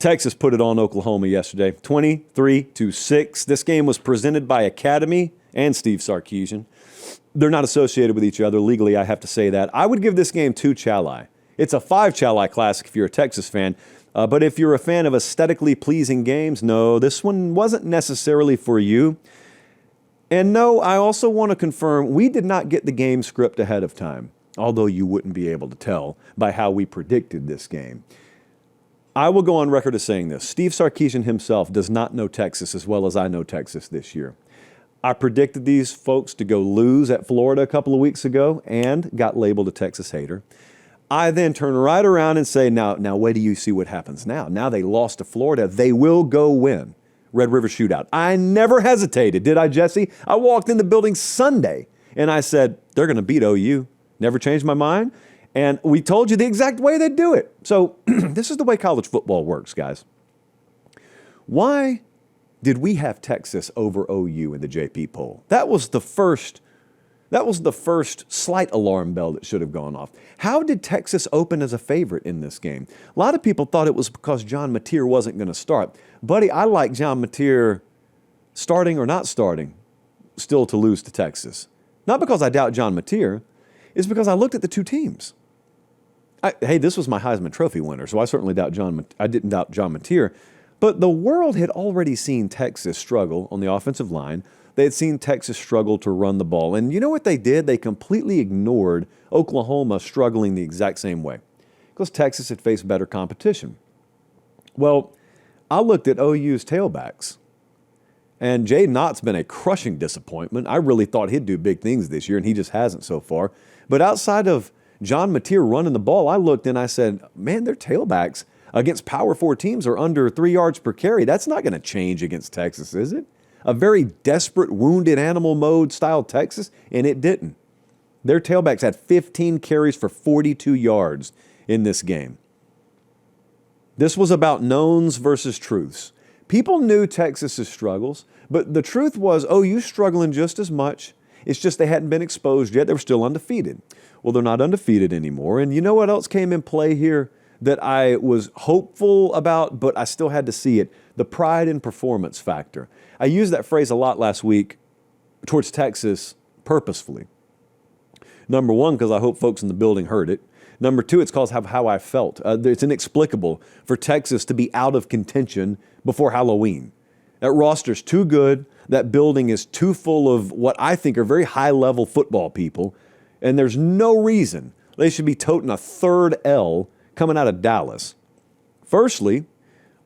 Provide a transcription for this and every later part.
Texas put it on Oklahoma yesterday, 23-6. This game was presented by Academy and Steve Sarkisian. They're not associated with each other. Legally, I have to say that. I would give this game 2 Chalai. It's a 5 Chalai classic if you're a Texas fan. But if you're a fan of aesthetically pleasing games, no, this one wasn't necessarily for you. And no, I also want to confirm we did not get the game script ahead of time, although you wouldn't be able to tell by how we predicted this game. I will go on record as saying this. Steve Sarkisian himself does not know Texas as well as I know Texas this year. I predicted these folks to go lose at Florida a couple of weeks ago and got labeled a Texas hater. I then turn right around and say, now wait till you see what happens now. Now they lost to Florida. They will go win. Red River Shootout. I never hesitated, did I, Jesse? I walked in the building Sunday and I said, they're going to beat OU. Never changed my mind. And we told you the exact way they'd do it. So this is the way college football works, guys. Why did we have Texas over OU in the JP poll? That was the first slight alarm bell that should have gone off. How did Texas open as a favorite in this game? A lot of people thought it was because John Mateer wasn't going to start. Buddy, I like John Mateer starting or not starting still to lose to Texas. Not because I doubt John Mateer. It's because I looked at the two teams. Hey, this was my Heisman Trophy winner, so I certainly didn't doubt John Mateer. But the world had already seen Texas struggle on the offensive line. They had seen Texas struggle to run the ball. And you know what they did? They completely ignored Oklahoma struggling the exact same way because Texas had faced better competition. Well, I looked at OU's tailbacks, and Jaden Ott's been a crushing disappointment. I really thought he'd do big things this year, and he just hasn't so far. But outside of John Mateer running the ball, I looked and I said, man, their tailbacks against Power 4 teams are under 3 yards per carry. That's not going to change against Texas, is it? A very desperate, wounded animal mode style Texas, and it didn't. Their tailbacks had 15 carries for 42 yards in this game. This was about knowns versus truths. People knew Texas's struggles, but the truth was OU struggling just as much. It's just they hadn't been exposed yet. They were still undefeated. Well, they're not undefeated anymore. And you know what else came in play here that I was hopeful about, but I still had to see it? The pride in performance factor. I used that phrase a lot last week towards Texas purposefully. Number one, because I hope folks in the building heard it. Number two, it's because of how I felt. It's inexplicable for Texas to be out of contention before Halloween. That roster's too good. That building is too full of what I think are very high-level football people, and there's no reason they should be toting a third L coming out of Dallas. Firstly,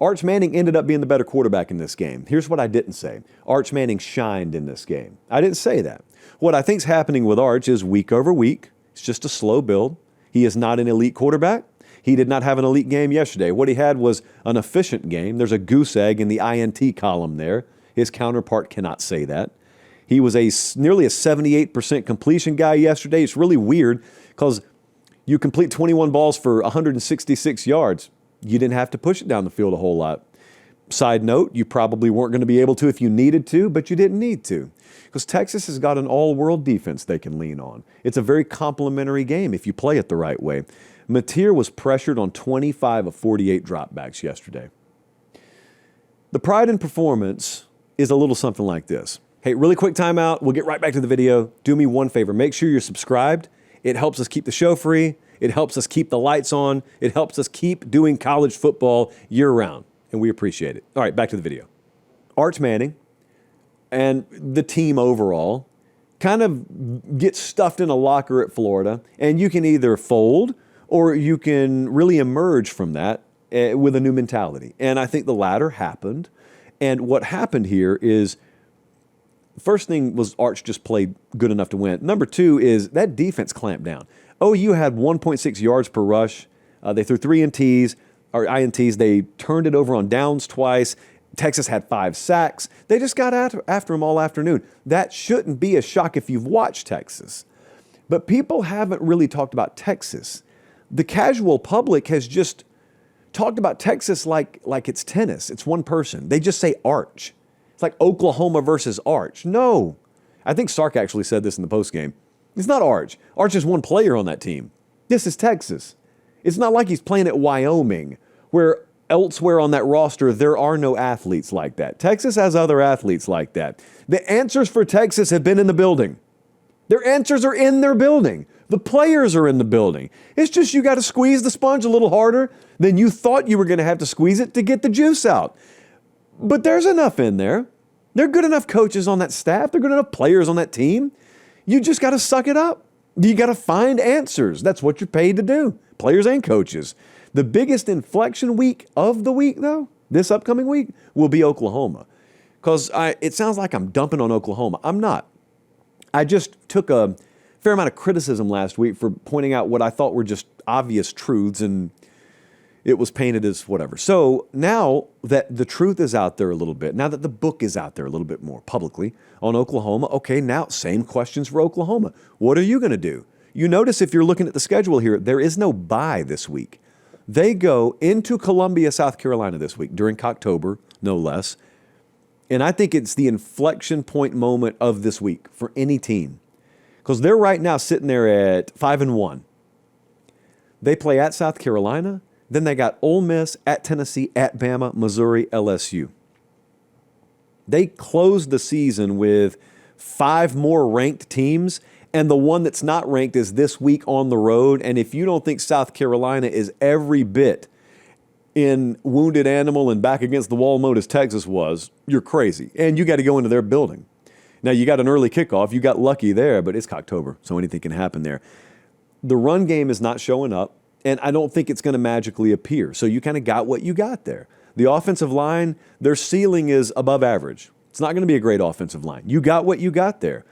Arch Manning ended up being the better quarterback in this game. Here's what I didn't say. Arch Manning shined in this game. I didn't say that. What I think's happening with Arch is week over week, it's just a slow build. He is not an elite quarterback. He did not have an elite game yesterday. What he had was an efficient game. There's a goose egg in the INT column there. His counterpart cannot say that. He was nearly a 78% completion guy yesterday. It's really weird because you complete 21 balls for 166 yards. You didn't have to push it down the field a whole lot. Side note, you probably weren't going to be able to if you needed to, but you didn't need to because Texas has got an all-world defense they can lean on. It's a very complimentary game if you play it the right way. Mateer was pressured on 25 of 48 dropbacks yesterday. The pride in performance is a little something like this. Hey, really quick timeout. We'll get right back to the video. Do me one favor. Make sure you're subscribed. It helps us keep the show free. It helps us keep the lights on. It helps us keep doing college football year-round, and we appreciate it. All right, back to the video. Arch Manning and the team overall kind of get stuffed in a locker at Florida, and you can either fold or you can really emerge from that with a new mentality. And I think the latter happened. And what happened here is, first thing was Arch just played good enough to win. Number two is that defense clamped down. OU had 1.6 yards per rush. They threw 3 INTs. They turned it over on downs twice. Texas had 5 sacks. They just got after them all afternoon. That shouldn't be a shock if you've watched Texas. But people haven't really talked about Texas. The casual public has just talked about Texas like it's tennis. It's one person. They just say Arch. It's like Oklahoma versus Arch. No. I think Sark actually said this in the postgame. It's not Arch. Arch is one player on that team. This is Texas. It's not like he's playing at Wyoming, where elsewhere on that roster, there are no athletes like that. Texas has other athletes like that. The answers for Texas have been in the building. Their answers are in their building. The players are in the building. It's just you got to squeeze the sponge a little harder than you thought you were going to have to squeeze it to get the juice out. But there's enough in there. They're good enough coaches on that staff. They're good enough players on that team. You just got to suck it up. You got to find answers. That's what you're paid to do, players and coaches. The biggest inflection week of the week, though, this upcoming week, will be Oklahoma. Because it sounds like I'm dumping on Oklahoma. I'm not. I just took a fair amount of criticism last week for pointing out what I thought were just obvious truths, and it was painted as whatever. So now that the truth is out there a little bit, now that the book is out there a little bit more publicly on Oklahoma, okay, now same questions for Oklahoma. What are you going to do? You notice if you're looking at the schedule here, there is no bye this week. They go into Columbia, South Carolina this week, during October, no less. And I think it's the inflection point moment of this week for any team. Because they're right now sitting there at 5-1. They play at South Carolina. Then they got Ole Miss, at Tennessee, at Bama, Missouri, LSU. They closed the season with 5 more ranked teams, and the one that's not ranked is this week on the road. And if you don't think South Carolina is every bit in wounded animal and back against the wall mode as Texas was, you're crazy. And you got to go into their building. Now, you got an early kickoff. You got lucky there, but it's October, so anything can happen there. The run game is not showing up, and I don't think it's going to magically appear. So you kind of got what you got there. The offensive line, their ceiling is above average. It's not going to be a great offensive line. You got what you got there.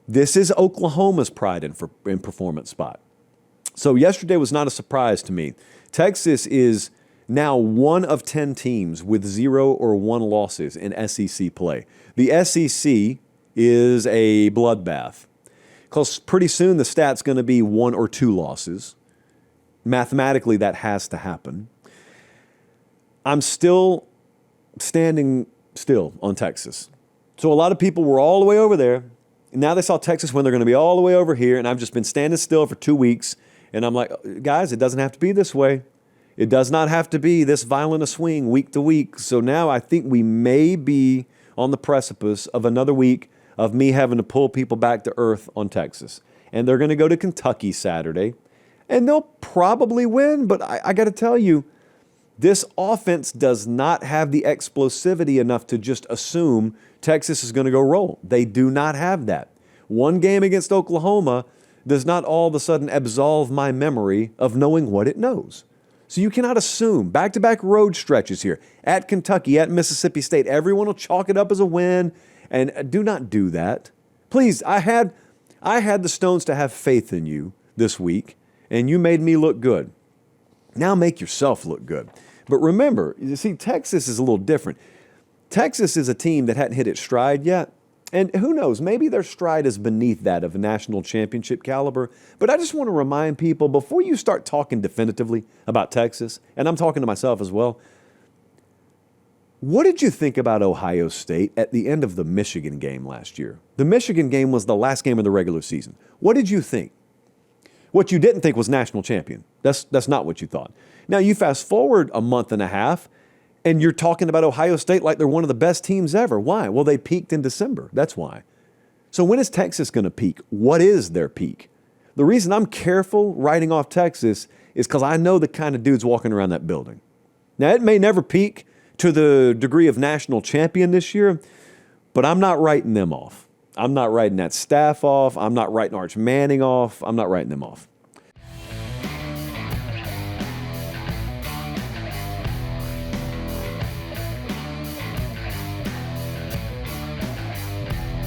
This is Oklahoma's pride in performance spot. So yesterday was not a surprise to me. Texas is now 1 of 10 teams with 0 or 1 losses in SEC play. The SEC is a bloodbath because pretty soon the stat's going to be 1 or 2 losses. Mathematically, that has to happen. I'm still standing still on Texas. So a lot of people were all the way over there. Now they saw Texas when they're going to be all the way over here, and I've just been standing still for 2 weeks. And I'm like, guys, it doesn't have to be this way. It does not have to be this violent a swing week to week. So now I think we may be on the precipice of another week of me having to pull people back to earth on Texas. And they're going to go to Kentucky Saturday, and they'll probably win. But I got to tell you, this offense does not have the explosivity enough to just assume Texas is going to go roll. They do not have that. One game against Oklahoma does not all of a sudden absolve my memory of knowing what it knows. So you cannot assume back-to-back road stretches here at Kentucky, at Mississippi State. Everyone will chalk it up as a win, and do not do that. Please, I had the stones to have faith in you this week, and you made me look good. Now make yourself look good. But remember, you see, Texas is a little different. Texas is a team that hadn't hit its stride yet. And who knows, maybe their stride is beneath that of a national championship caliber. But I just want to remind people, before you start talking definitively about Texas, and I'm talking to myself as well, what did you think about Ohio State at the end of the Michigan game last year? The Michigan game was the last game of the regular season. What did you think? What you didn't think was national champion. That's not what you thought. Now, you fast forward a month and a half, and you're talking about Ohio State like they're one of the best teams ever. Why? Well, they peaked in December. That's why. So when is Texas going to peak? What is their peak? The reason I'm careful writing off Texas is because I know the kind of dudes walking around that building. Now, it may never peak to the degree of national champion this year, but I'm not writing them off. I'm not writing that staff off. I'm not writing Arch Manning off. I'm not writing them off.